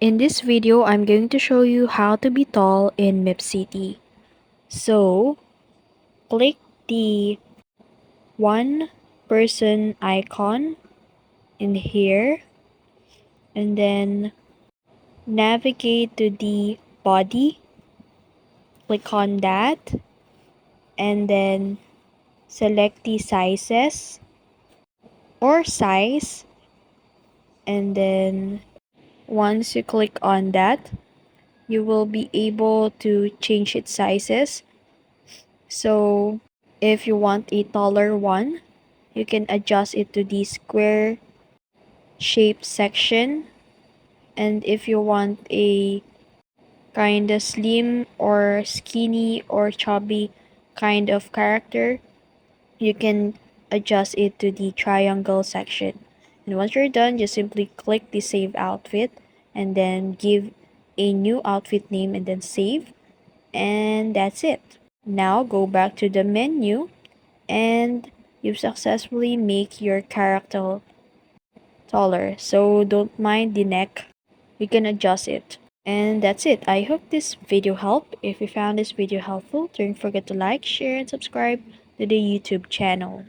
In this video, I'm going to show you how to be tall in MeepCity. So, click the one person icon in here and then navigate to the body. Click on that and then select the sizes or size, and then once you click on that, you will be able to change its sizes. So if you want a taller one, you can adjust it to the square shape section. And if you want a kind of slim or skinny or chubby kind of character, you can adjust it to the triangle section. And once you're done, just simply click the save outfit and then give a new outfit name and then save. And that's it. Now go back to the menu and you've successfully make your character taller. So don't mind the neck, you can adjust it. And that's it. I hope this video helped. If you found this video helpful, don't forget to like, share, and subscribe to the YouTube channel.